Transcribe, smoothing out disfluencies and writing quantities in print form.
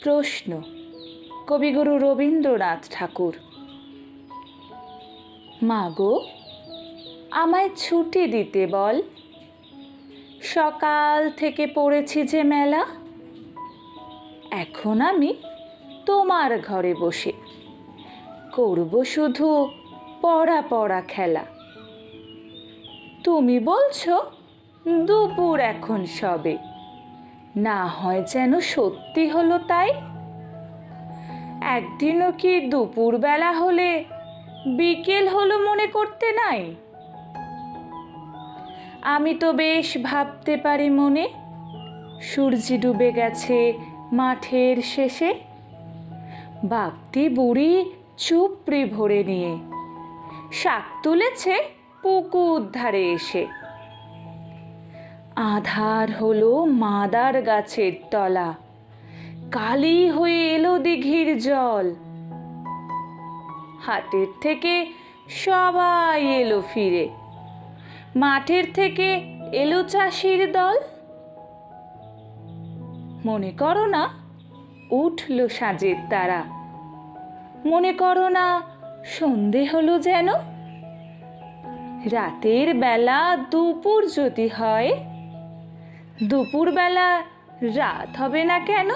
প্রশ্ন কবিগুরু রবীন্দ্রনাথ ঠাকুর। মা গো, আমায় ছুটি দিতে বল, সকাল থেকে পড়েছি যে মেলা। এখন আমি তোমার ঘরে বসে করব শুধু পড়া পড়া খেলা। তুমি বলছো দুপুর এখন সবে, না হয় যেন সত্যি হলো তাই। একদিনও কি দুপুরবেলা হলে বিকেল হলো মনে করতে নাই? আমি তো বেশ ভাবতে পারি মনে, সূর্য ডুবে গেছে মাঠের শেষে। বাগদি বুড়ি চুপড়ি ভরে নিয়ে শাক তুলেছে পুকুর ধারে এসে। আধার হলো মাদার গাছের তলা, কালি হয়ে এলো দিঘির জল। হাটের থেকে সবাই এলো ফিরে, মাঠের থেকে এলো চাষির দল। মনে করো না উঠল সাঁঝের তারা, মনে করো না সন্ধে হলো যেন। রাতের বেলা দুপুর যদি হয়, দুপুর বেলা রাত হবে না কেন?